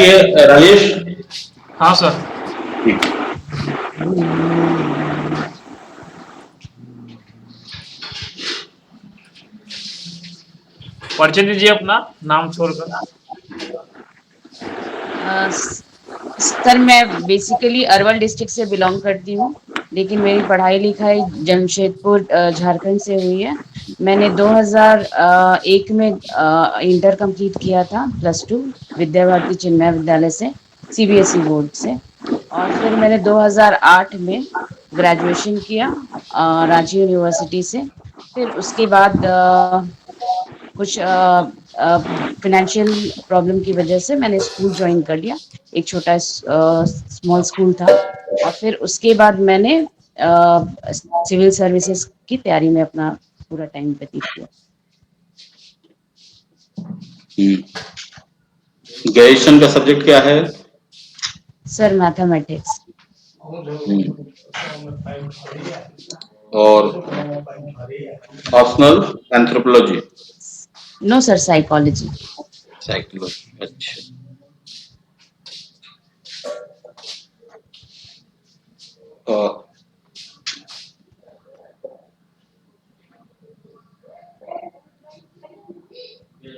बताइए राजेश। हाँ सर। ठीक। परिचय दीजिए अपना नाम छोड़कर। सर मैं बेसिकली अरवल डिस्ट्रिक्ट से बिलोंग करती हूँ, लेकिन मेरी पढ़ाई लिखाई जमशेदपुर झारखंड से हुई है। मैंने 2001 में इंटर कंप्लीट किया था, +2 विद्या भारती चिन्मय विद्यालय से, सीबीएसई बोर्ड से। और फिर मैंने 2008 में ग्रेजुएशन किया रांची यूनिवर्सिटी से। फिर उसके बाद कुछ फाइनेंशियल प्रॉब्लम की वजह से मैंने स्कूल ज्वाइन कर लिया। एक छोटा स्मॉल स्कूल था। और फिर उसके बाद मैंने सिविल सर्विसेज की तैयारी में अपना पूरा टाइम व्यतीत किया। ग्रेजुएशन का सब्जेक्ट क्या है? Sir mathematics. और optional anthropology. No sir, psychology. Psychology, अच्छा।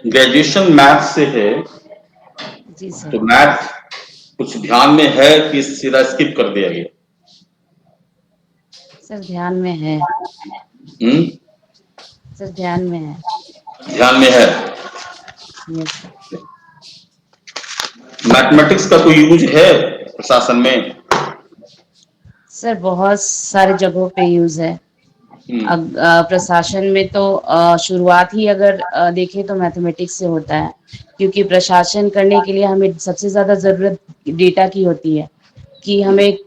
ग्रेजुएशन मैथ से है, जी सर। तो मैथ कुछ ध्यान में है कि सीधा स्किप कर दिया गया? सर ध्यान में है। हम्म, सर ध्यान में है। ध्यान में है। Yes sir. मैथमेटिक्स का कोई यूज है प्रशासन में? सर बहुत सारे जगहों पे यूज है। हम्म, प्रशासन में तो शुरुआत ही अगर देखें तो मैथमेटिक्स से होता है, क्योंकि प्रशासन करने के लिए हमें सबसे ज्यादा जरूरत डेटा की होती है, कि हमें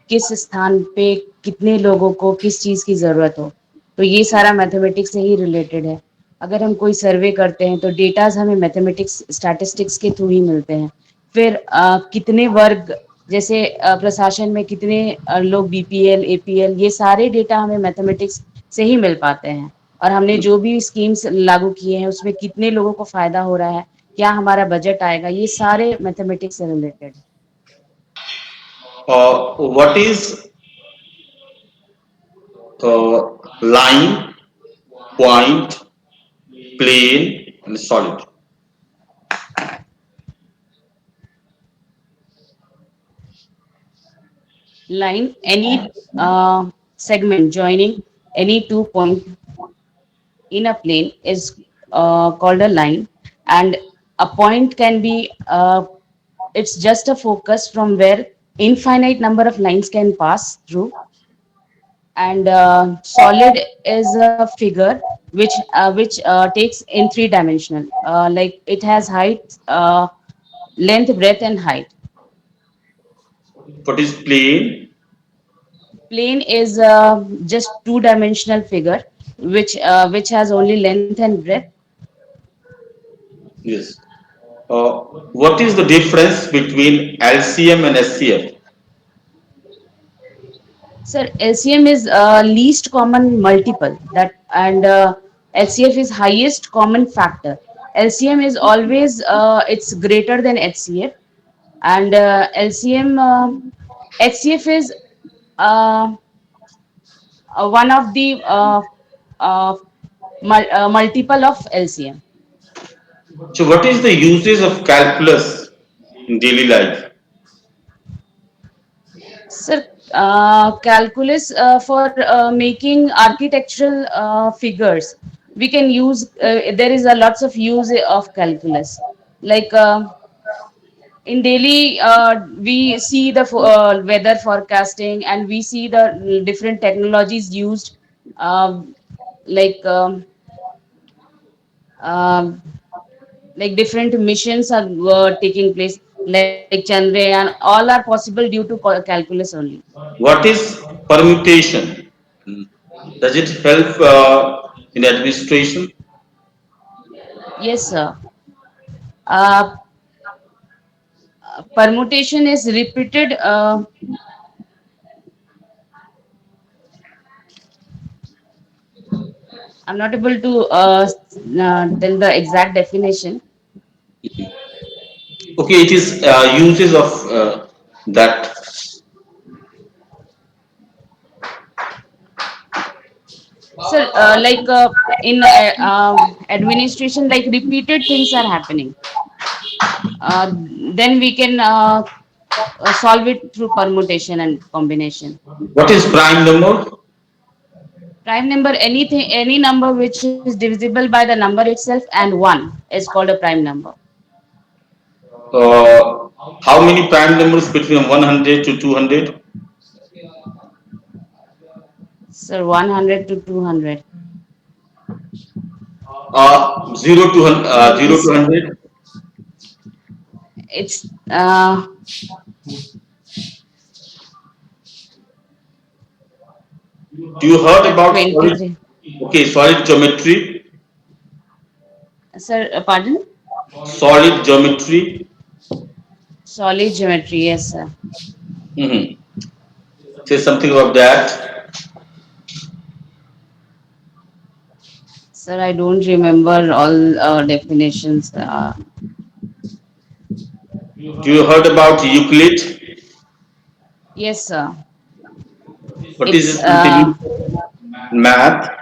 किस स्थान पे कितने लोगों को किस चीज की जरूरत हो। तो ये सारा मैथमेटिक्स से ही रिलेटेड है। अगर हम कोई सर्वे करते हैं तो डेटाज हमें मैथमेटिक्स स्टैटिस्टिक्स के थ्रू ही मिलते हैं। फिर कितने वर्ग, जैसे प्रशासन में कितने लोग बीपीएल एपीएल, ये सारे डेटा हमें मैथमेटिक्स से ही मिल पाते हैं। और हमने जो भी स्कीम्स लागू किए हैं उसमें कितने लोगों को फायदा हो रहा है, क्या हमारा बजट आएगा, ये सारे मैथमेटिक्स से रिलेटेड है। what is line, point, plane and solid? Line, any segment joining any 2 point in a plane is called a line. And a point can be it's just a focus from where infinite number of lines can pass through. And solid is a figure which takes in 3 dimensional, like it has height, length, breadth and height. What is plane? Plane is just 2 dimensional figure which has only length and breadth. Yes. What is the difference between LCM and SCF? Sir, LCM is least common multiple, that, and HCF is highest common factor. LCM is always it's greater than HCF. And LCM, HCF is uh, one of the uh, multiple of LCM. So what is the usage of calculus in daily life? Sir, calculus for making architectural figures, we can use. There is a lots of use of calculus. Like in daily, we see the weather forecasting, and we see the different technologies used, um, like um, um, like different missions are taking place, like Chandrayaan. All are possible due to calculus only. What is permutation? Does it help in administration? Yes, sir. Uh, Permutation is repeated. I'm not able to tell the exact definition. Okay, it is uses of that. Sir, in administration, like repeated things are happening. Uh, then we can solve it through permutation and combination. What is prime number? Prime number, anything, any number which is divisible by the number itself and 1 is called a prime number. How many prime numbers between 100 to 200? Sir, 100 to 200. 0 to 100, 0 to This 100. it's Do you heard about solid? 23. Okay, solid geometry. Sir, pardon? Solid geometry. Solid geometry, yes, sir. Hmm. Say something about that. Sir, I don't remember all definitions. Do you heard about Euclid? Yes, sir. What is It's its contribution? Math.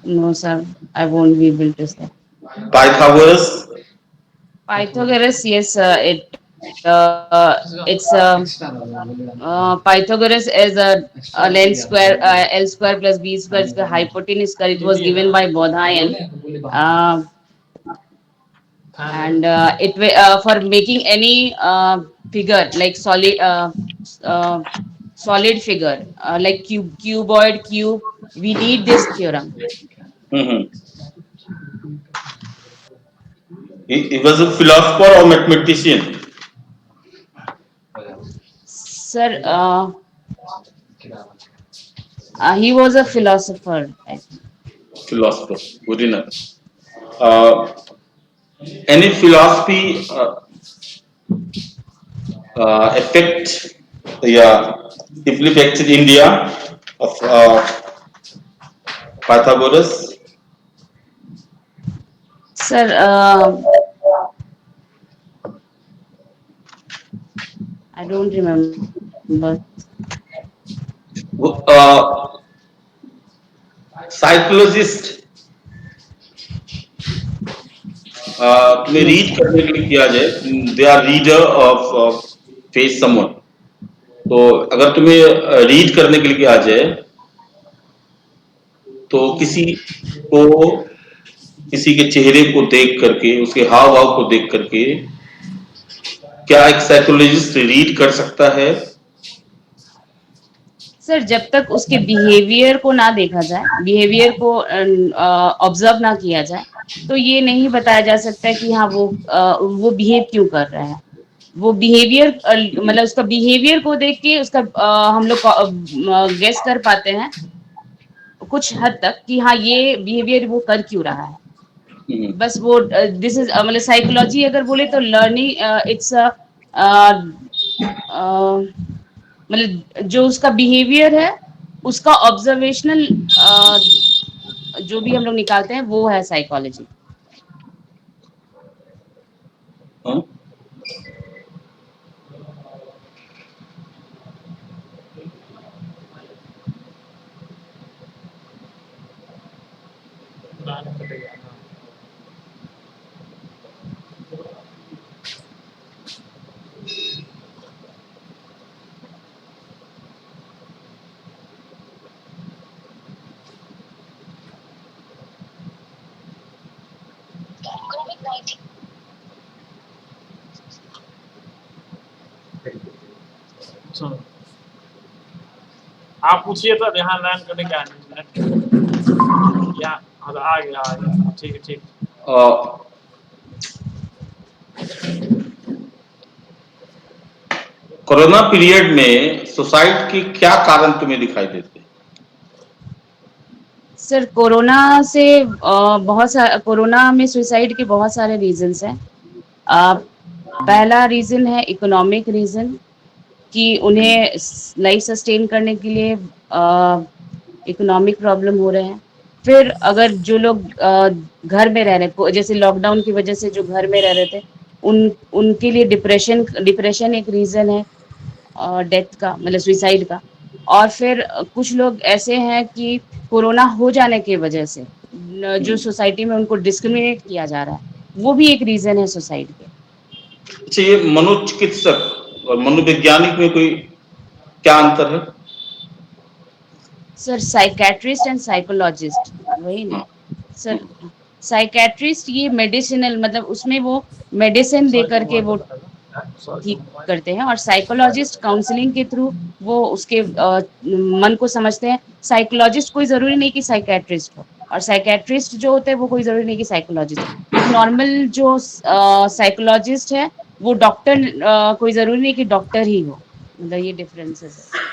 no, sir. I won't be able to say. Pythagoras. Pythagoras, yes, Pythagoras is a length square L square plus B square is the hypotenuse square. It was given by Bodhayan. Uh, and for making any figure like uh, solid figure like cuboid cube, we need this theorem. Hmm. He was a philosopher or mathematician. Sir, he was a philosopher, I think. Philosopher. Good enough. Uh, any philosophy affect, yeah, deeply affected India of Pythagoras. Sir, I don't remember. Uh, psychologist तुम्हें No, read sir. करने के लिए किया जाए, they are reader of face someone, तो अगर तुम्हें read करने के लिए किया जाए तो किसी के चेहरे को देख करके, उसके हाव भाव को देख करके क्या एक साइकोलॉजिस्ट रीड कर सकता है? सर, जब तक उसके बिहेवियर को ना देखा जाए, बिहेवियर को ऑब्जर्व ना किया जाए, तो ये नहीं बताया जा सकता कि हाँ वो बिहेव क्यों कर रहा है। वो बिहेवियर मतलब उसका बिहेवियर को देख के उसका हम लोग गेस कर पाते हैं कुछ हद तक कि हाँ ये बिहेवियर वो कर क्यों रहा है। बस वो दिस इज मतलब साइकोलॉजी अगर बोले तो लर्निंग इट्स मतलब जो उसका बिहेवियर है उसका ऑब्जर्वेशनल जो भी हम लोग निकालते हैं वो है साइकोलॉजी। हाँ? सुनो, आप पूछिए तो ध्यान लाइन करने क्या या आ गया ठीक है ठीक। कोरोना पीरियड में सुसाइड के क्या कारण तुम्हें दिखाई देते हैं? सर, कोरोना में सुसाइड के बहुत सारे रीजंस हैं। पहला रीजन है इकोनॉमिक रीजन कि उन्हें लाइफ सस्टेन करने के लिए इकोनॉमिक प्रॉब्लम हो रहे हैं। फिर अगर जो लोग घर में रह रहे जैसे लॉकडाउन की वजह से जो घर में रह रहे थे उनके लिए डिप्रेशन एक रीजन है डेथ का मतलब सुसाइड का। और फिर कुछ लोग ऐसे हैं कि कोरोना हो जाने की वजह से जो सोसाइटी में उनको डिस्क्रिमिनेट किया जा रहा है वो भी एक रीजन है सुसाइड के। अच्छा, ये मनोचिकित्सक और मनोवैज्ञानिक में कोई क्या अंतर है? सर साइकेट्रिस्ट एंड साइकोलॉजिस्ट वही ना सर। साइकेट्रिस्ट ये मेडिसिनल मतलब उसमें वो मेडिसिन दे करके वो ठीक करते हैं और साइकोलॉजिस्ट काउंसलिंग के थ्रू वो उसके मन को समझते हैं। साइकोलॉजिस्ट कोई जरूरी नहीं कि साइकेट्रिस्ट हो और साइकेट्रिस्ट जो होते हैं वो कोई जरूरी नहीं कि साइकोलॉजिस्ट हो। एक नॉर्मल जो साइकोलॉजिस्ट है वो डॉक्टर कोई जरूरी नहीं कि डॉक्टर ही हो। मतलब ये डिफरेंसेस है।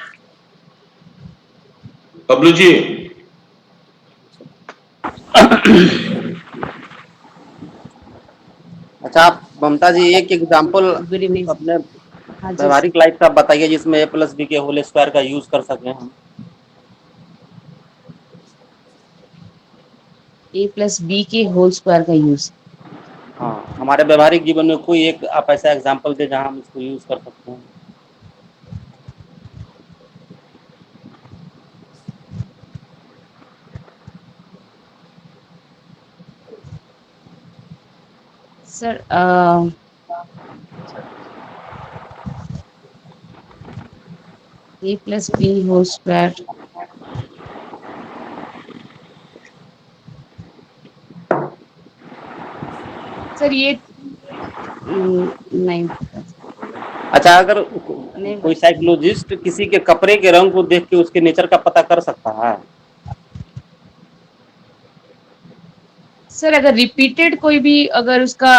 बबलू जी, अच्छा, आप ममता जी एक एग्जांपल गुड इवनिंग। अपने हाँ जी सर। व्यवहारिक लाइफ का बताइए जिसमें ए प्लस बी के होल स्क्वायर का यूज कर सकें हम। ए प्लस बी के होल स्क्वायर का यूज। हाँ, हमारे व्यवहारिक जीवन में कोई एक आप ऐसा एग्जांपल दे जहां हम इसको यूज कर सकते हैं। Sir A plus B whole square sir ये नहीं पता अच्छा, अगर नहीं कोई पता। साइकोलॉजिस्ट किसी के कपड़े के रंग को देख के उसके नेचर का पता कर सकता है? सर अगर रिपीटेड कोई भी अगर उसका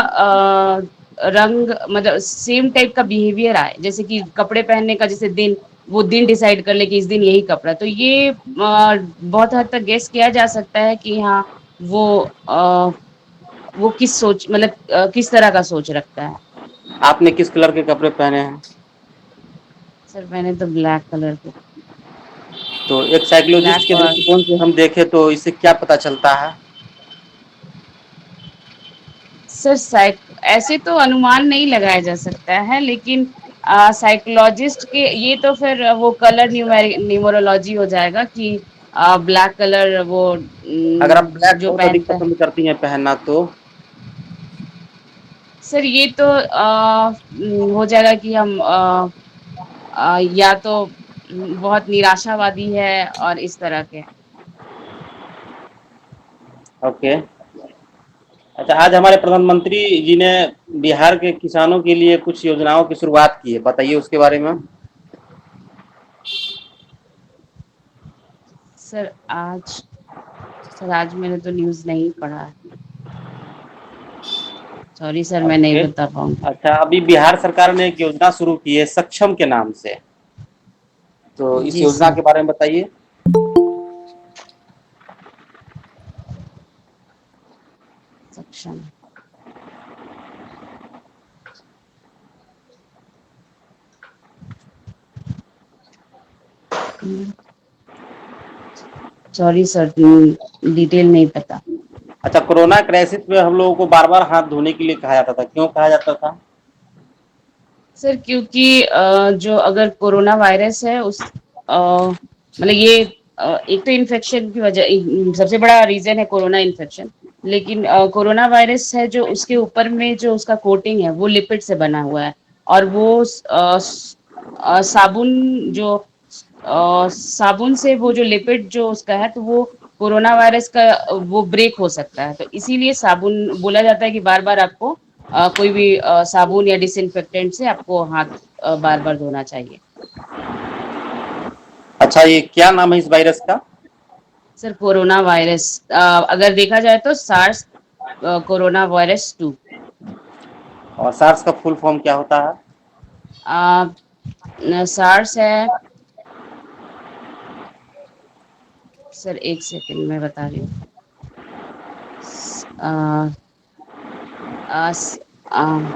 रंग मतलब सेम टाइप का बिहेवियर आए जैसे कि कपड़े पहनने का जैसे दिन वो दिन डिसाइड कर ले कि इस दिन यही कपड़ा तो ये बहुत हद तक गेस किया जा सकता है कि हाँ वो वो किस सोच मतलब किस तरह का सोच रखता है। आपने किस कलर के कपड़े पहने हैं? सर मैंने तो ब्लैक कलर के तो एक साइकोलॉजिस्ट ब्लैक के और दृष्टिकोण से हम देखें तो इससे क्या पता चलता है? सर ऐसे तो अनुमान नहीं लगाया जा सकता है लेकिन साइकोलॉजिस्ट के ये तो फिर वो कलर न्यूमरोलॉजी हो जाएगा कि ब्लैक कलर वो अगर आप ब्लैक जो बहुत अधिक पहनता है। पसंद करती हैं पहनना तो? सर ये तो हो जाएगा कि हम या तो बहुत निराशावादी है और इस तरह के। ओके। अच्छा, आज हमारे प्रधानमंत्री जी ने बिहार के किसानों के लिए कुछ योजनाओं की शुरुआत की है, बताइए उसके बारे में। सर आज मैंने तो न्यूज़ नहीं पढ़ा है। सॉरी सर मैं नहीं ओके। बता पाऊंगी। अच्छा, अभी बिहार सरकार ने एक योजना शुरू की है सक्षम के नाम से, तो इस जी योजना सर। के बारे में बताइए। सक्षम सॉरी सर डिटेल नहीं पता। अच्छा, कोरोना क्राइसिस में हम लोगों को बार बार हाथ धोने के लिए कहा जाता था, क्यों कहा जाता था? सर क्योंकि जो अगर कोरोना वायरस है उस मतलब ये एक तो इन्फेक्शन की वजह सबसे बड़ा रीजन है कोरोना इन्फेक्शन। लेकिन कोरोना वायरस है जो उसके ऊपर में जो उसका कोटिंग है वो लिपिड से बना हुआ है और वो साबुन जो साबुन से वो जो लिपिड जो उसका है तो वो कोरोना वायरस का वो ब्रेक हो सकता है। तो इसीलिए साबुन बोला जाता है कि बार बार आपको कोई भी साबुन या डिसइंफेक्टेंट से आपको हाथ बार बार धोना चाहिए। अच्छा, ये क्या नाम है इस वायरस का? सर कोरोना वायरस अगर देखा जाए तो सार्स कोरोना वायरस 2। और सार्स का फुल फॉर्म क्या होता है? सार्स है सर एक सेकंड में बता रही हूँ। अ, अ, स- अ,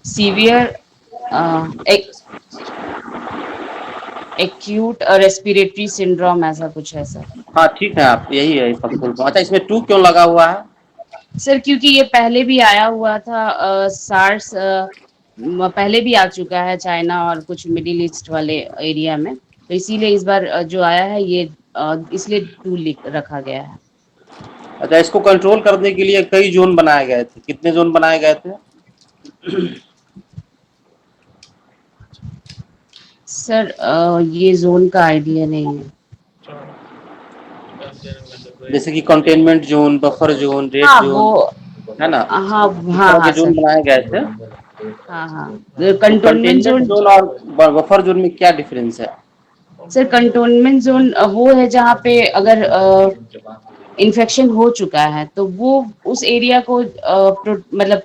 सीवियर एक्यूट रेस्पिरेटरी सिंड्रोम ऐसा कुछ है सर। हाँ ठीक है, आप यही है इसका फुल फॉर्म। अच्छा, इसमें 2 क्यों लगा हुआ है? सर क्योंकि ये पहले भी आया हुआ था, सार्स पहले भी आ चुका है चाइना और कुछ मिडिल ईस्ट वाले एरिया में, तो इसीलिए इस बार जो आया है ये इसलिए 2 रखा गया है। अच्छा, इसको कंट्रोल करने के लिए कई ज़ोन बनाए गए थे। कितने ज़ोन बनाए गए थे? सर ये जोन का आइडिया नहीं है। जैसे कि containment zone, buffer zone, red हाँ ज़ोन, वो, है ना? हाँ इस हाँ तरह के हाँ ज़ोन सर, बनाए गए थे। हाँ हाँ तो कंटोनमेंट कंटेनमेंट जोन। ज़ोन और बफर ज़ोन में क्या डिफरेंस है? सर कंटोनमेंट जोन वो है जहाँ पे अगर इन्फेक्शन हो चुका है तो वो उस एरिया को मतलब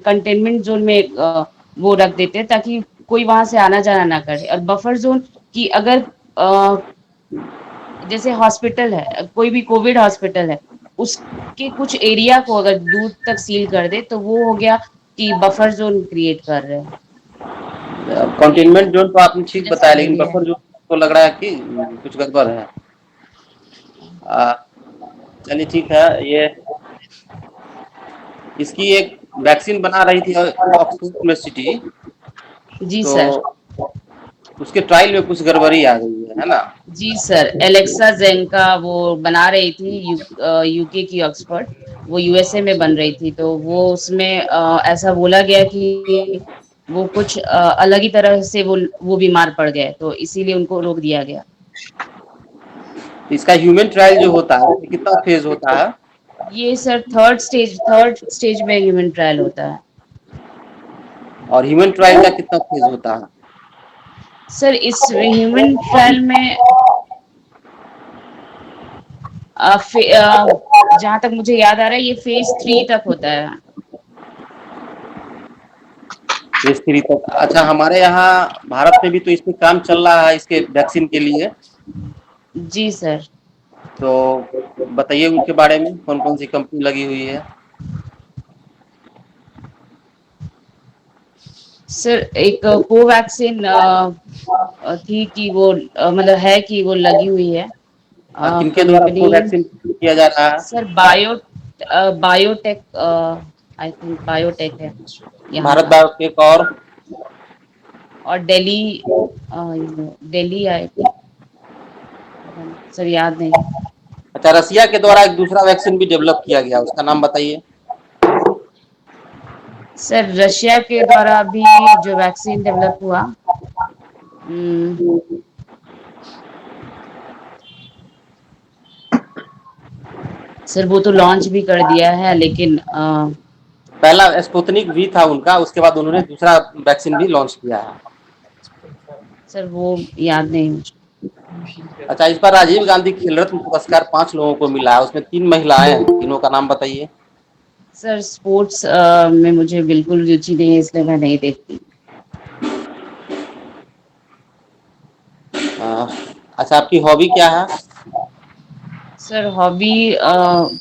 कंटेनमेंट जोन में वो रख देते हैं ताकि कोई वहां से आना जाना ना करे। और बफर जोन की अगर जैसे हॉस्पिटल है, कोई भी कोविड हॉस्पिटल है, उसके कुछ एरिया को अगर दूर तक सील कर दे तो वो हो गया कि बफर जोन क्रिएट कर रहे हैं। कंटेनमेंट ज़ोन तो आपने ठीक जैसा बताया, लेकिन आइडिया है। बफर ज़ोन को लग रहा है कि कुछ गड़बड़ है। अ, चलिए ठीक है। ये इसकी एक वैक्सीन बना रही थी ऑक्सफोर्ड यूनिवर्सिटी, जी तो सर। उसके ट्रायल में कुछ गड़बड़ी आ गई है ना? जी सर, एलेक्सा जेंका वो बना रही थी, यूके की ऑक्सफोर्ड, वो यूएसए में बन रही थी, तो वो उसमें ऐसा बोला गया कि वो कुछ अलग ही तरह से वो बीमार पड़ गए, तो इसीलिए उनको रोक दिया गया। इसका ह्यूमन ट्रायल जो होता है, ये कितना फेज होता है? ये सर थर्ड स्टेज में ह्यूमन ट्रायल होता है। और ह्यूमन ट्रायल का कितना फेज होता है? सर इस ह्यूमन ट्रायल में जहां तक मुझे याद आ रहा है ये फेज 3 तक होता है। फेज 3 तक। अच्छा, हमारे यहाँ भारत में भी तो इस पे काम चल रहा है, इसके वैक्सीन के लिए। जी सर। तो बताइए उनके बारे में, कौन कौन सी कंपनी लगी हुई है? सर एक कोवैक्सीन थी कि वो मतलब है कि वो लगी हुई है किनके द्वारा कंपनी। कोवैक्सीन किया जा रहा है? Sir biotech, I think biotech है यहाँ भारत का। बायोटेक और दिल्ली आई थिंक, सर याद नहीं। अच्छा, रसिया के द्वारा एक दूसरा वैक्सीन भी डेवलप किया गया, उसका नाम बताइए। सर रशिया के द्वारा भी जो वैक्सीन डेवलप हुआ, हम्म, सर वो तो लॉन्च भी कर दिया है लेकिन पहला स्पुतनिक वी था उनका, उसके बाद उन्होंने दूसरा वैक्सीन भी लॉन्च किया है। सर वो याद नहीं मुझे। अच्छा, इस बार राजीव गांधी खेल रत्न पुरस्कार 5 लोगों को मिला है, उसमें 3 महिलाएं हैं, तीनों का नाम बताइए। सर स्पोर्ट्स में मुझे बिल्कुल रुचि नहीं है इसलिए मैं नहीं देखती। अच्छा, आपकी हॉबी क्या है? सर हॉबी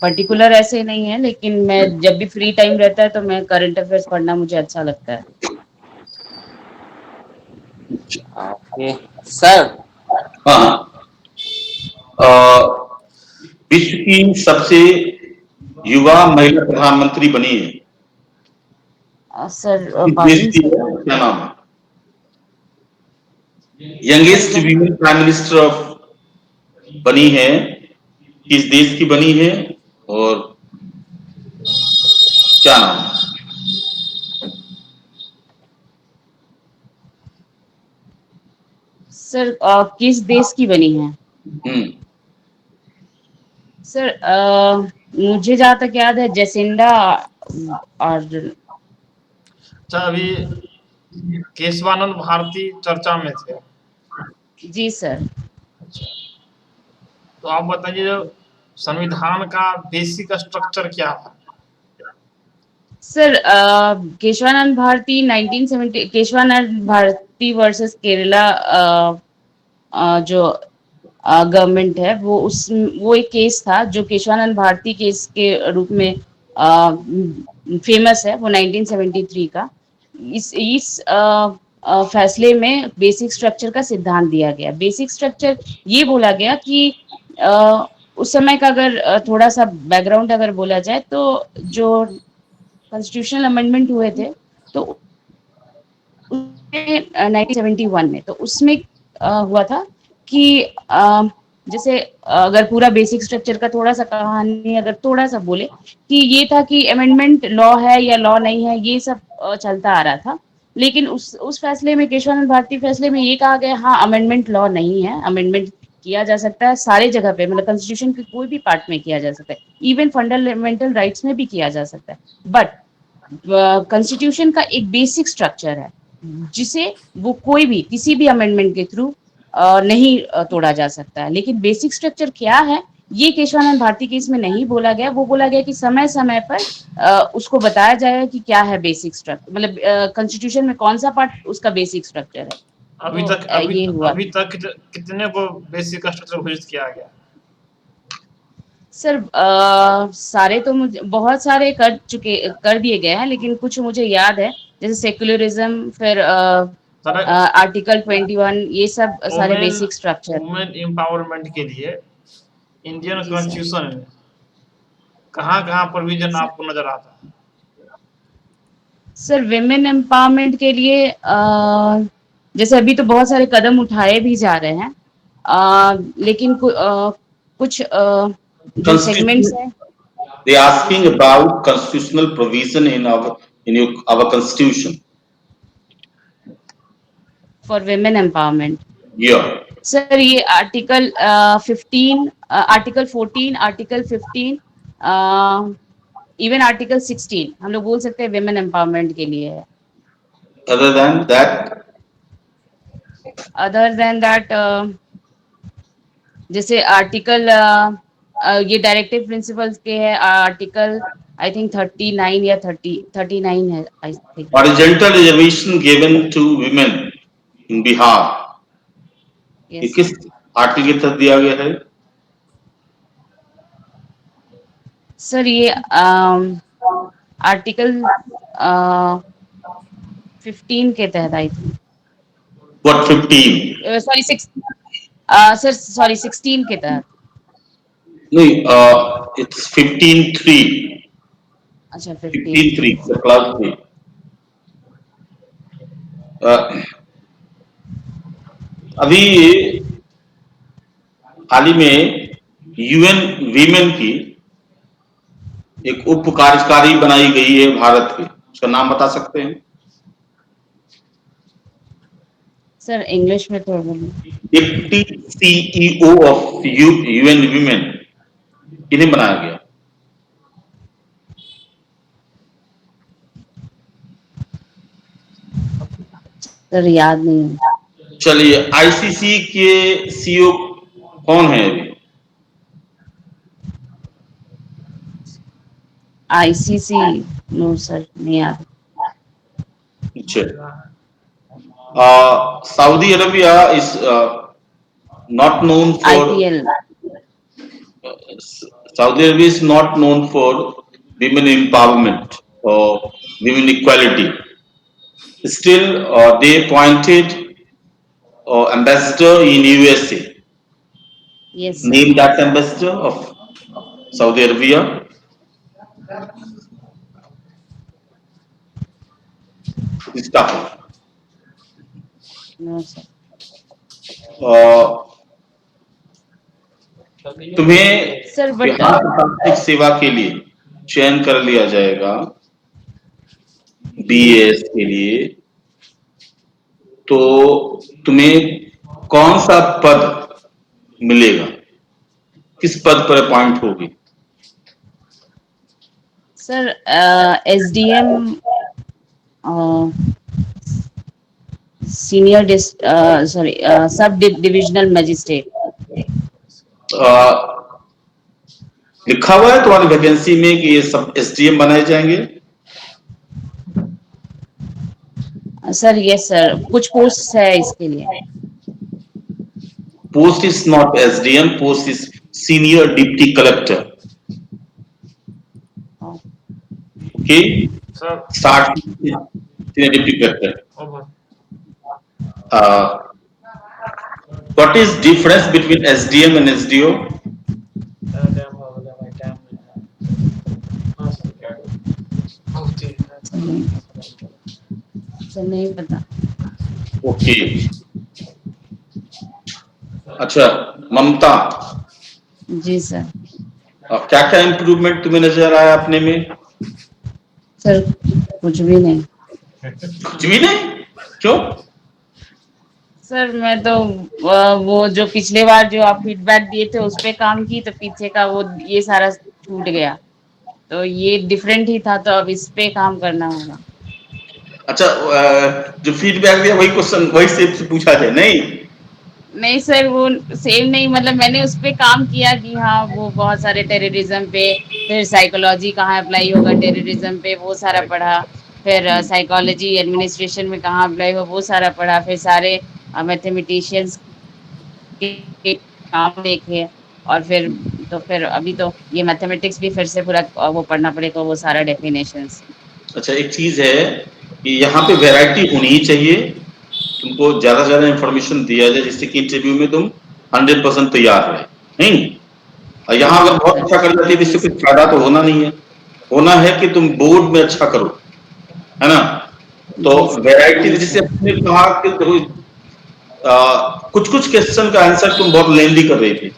पर्टिकुलर ऐसे नहीं है लेकिन मैं जब भी फ्री टाइम रहता है तो मैं करंट अफेयर्स पढ़ना मुझे अच्छा लगता है। Okay sir. हाँ। अ, विश्व की सबसे युवा महिला प्रधानमंत्री बनी है, सर किस देश बाविन की सर। है, क्या नाम है? Youngest women prime minister of बनी है, किस देश की बनी है और क्या नाम है? सर किस देश की बनी है? हम्म। सर मुझे जहाँ तक याद है जेसिंडा और अच्छा, अभी केशवानंद भारती चर्चा में थे। जी सर। अच्छा, तो आप बताइए जो संविधान का बेसिक स्ट्रक्चर क्या है? सर केशवानंद भारती 1970, केशवानंद भारती वर्सेस केरला जो गवर्नमेंट है वो एक केस था जो केशवानंद भारती केस के रूप में फेमस है, वो 1973 का। इस फैसले में बेसिक स्ट्रक्चर का सिद्धांत दिया गया। बेसिक स्ट्रक्चर ये बोला गया कि उस समय का अगर थोड़ा सा बैकग्राउंड अगर बोला जाए तो जो कॉन्स्टिट्यूशनल अमेंडमेंट हुए थे तो उसमें 1971 में, तो उसमें हुआ था कि जैसे अगर पूरा बेसिक स्ट्रक्चर का थोड़ा सा कहानी अगर थोड़ा सा बोले कि ये था कि अमेंडमेंट लॉ है या लॉ नहीं है, ये सब चलता आ रहा था। लेकिन उस फैसले में, केशवानंद भारती फैसले में ये कहा गया, हाँ अमेंडमेंट लॉ नहीं है, अमेंडमेंट किया जा सकता है सारे जगह पे, मतलब कॉन्स्टिट्यूशन के कोई भी पार्ट में किया जा सकता है, इवन फंडामेंटल राइट्स में भी किया जा सकता है। बट कॉन्स्टिट्यूशन का एक बेसिक स्ट्रक्चर है जिसे वो कोई भी किसी भी अमेंडमेंट के थ्रू नहीं तोड़ा जा सकता है। लेकिन बेसिक स्ट्रक्चर क्या है ये केशवानंद भारती केस में नहीं बोला गया। वो बोला गया कि समय समय पर उसको बताया जाएगा कि क्या है बेसिक स्ट्रक्चर, मतलब कॉन्स्टिट्यूशन में कौन सा पार्ट उसका बेसिक स्ट्रक्चर है। अभी तो तक ये हुआ अभी तक कितने को बेसिक स्ट्रक्चर घोषित किया गया? सर। सारे तो मुझे बहुत सारे कर दिए गए हैं, लेकिन कुछ मुझे याद है, जैसे सेक्युलरिज्म, फिर आर्टिकल 21, ये सब सारे बेसिक स्ट्रक्चर। वुमेन एम्पावरमेंट के लिए इंडियन जी सर। कॉन्स्टिट्यूशन में कहाँ प्रोविजन आपको नजर आता है? सर विमेन एम्पावरमेंट के लिए जैसे अभी तो बहुत सारे कदम उठाए भी जा रहे हैं, लेकिन कुछ जो सेगमेंट्स Constitution, हैं they asking about constitutional provision in our constitution. For women empowerment. Yeah. Sir ये article 15, article 14, article 15, even article 16 हम लोग बोल सकते हैं विमेन एम्पावरमेंट के लिए है। Other than that, other than that जैसे आर्टिकल ये डायरेक्टिव प्रिंसिपल्स के है, आर्टिकल आई थिंक 39 या 39 है I think. horizontal reservation given to women in Bihar. ये यस किस आर्टिकल के तहत दिया गया है? सर ये आर्टिकल 15 के तहत I think. What 15? Sorry 6 sir, sorry 16 के तहत। नहीं, it's 15(3). अच्छा 15(3), 15। the clause 3. अभी हाल ही में यूएन वीमेन की एक उप कार्यकारी बनाई गई है भारत की, उसका नाम बता सकते हैं? सर इंग्लिश में थोड़ा बोलिए। Deputy CEO of UN women किन्हें बनाया गया? सर याद नहीं है। चलिए, आईसीसी के सीईओ कौन है अभी? आईसीसी, नो सर नहीं याद। अच्छा, Saudi Arabia is not known for IPL. Saudi Arabia is not known for women empowerment or women equality. Still, they appointed ambassador in USA. Yes Name that ambassador of Saudi Arabia. It's tough. No sir. तुम्हें sir but Bihar प्रशासनिक सेवा के लिए चयन कर लिया जाएगा BS के लिए, तो तुम्हें कौन सा पद मिलेगा? किस पद पर अपॉइंट होगी? Sir SDM, senior sorry sub divisional magistrate. लिखा हुआ है तुम्हारी वैकेंसी में कि ये सब एसडीएम बनाए जाएंगे? सर यस सर, कुछ पोस्ट है इसके लिए। Post is not SDM, post is senior deputy collector. Okay, sir start senior deputy collector. what is difference between SDM and SDO? Sir नहीं पता। ओके। अच्छा ममता, जी सर। क्या क्या इम्प्रूवमेंट तुम्हें नजर आया अपने में? सर कुछ भी नहीं। कुछ भी नहीं? क्यों? सर मैं तो वो जो पिछले बार जो आप फीडबैक दिए थे उस पे काम की, तो पीछे का वो ये सारा छूट गया, तो ये डिफरेंट ही था, तो अब इस पे काम करना होगा। अच्छा जो फीडबैक दिया वही क्वेश्चन वही से पूछा जाए नहीं? नहीं सर, वो सेम नहीं, मतलब मैंने उस पे काम किया कि हाँ वो बहुत सारे टेररिज्म पे, फिर साइकोलॉजी कहाँ अप्लाई होगा टेररिज्म पे वो सारा पढ़ा, फिर साइकोलॉजी एडमिनिस्ट्रेशन में कहाँ अप्लाई हो वो सारा पढ़ा, फिर सारे मैथमेटिशियंस के काम देखे, और फिर अभी तो ये मैथमेटिक्स भी फिर से पूरा वो पढ़ना पड़ेगा, वो सारा डेफिनेशंस। अच्छा एक चीज है कि यहाँ पे वैरायटी होनी ही चाहिए, तुमको ज्यादा से ज्यादा इंफॉर्मेशन दिया जाए जिससे कि इंटरव्यू में तुम 100% तैयार रहे, नहीं? और यहाँ अगर बहुत अच्छा कर जाती है तो इससे कुछ फायदा तो होना नहीं है, होना है कि तुम बोर्ड में अच्छा करो, है ना? तो वैरायटी जैसे आपने कहा कि कुछ कुछ क्वेश्चन का आंसर तुम बहुत लेंदी कर रहे थे,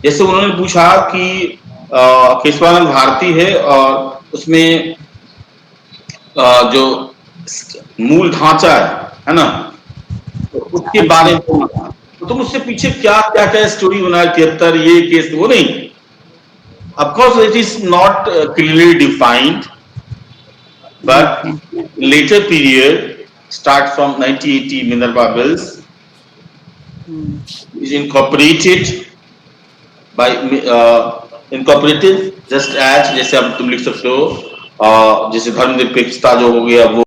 जैसे उन्होंने पूछा कि केशवानंद भारती है और उसमें जो मूल ढांचा है ना, तो उसके बारे में बोलना था, तो तुम उससे पीछे क्या क्या क्या स्टोरी बनाए 73 ये केस वो नहीं, of course it is not clearly defined, but later period start from 1980 Minerva bills is incorporated by incorporated just as, जैसे अब तुम लिख सकते हो जैसे धर्मनिरपेक्षता जो हो गया वो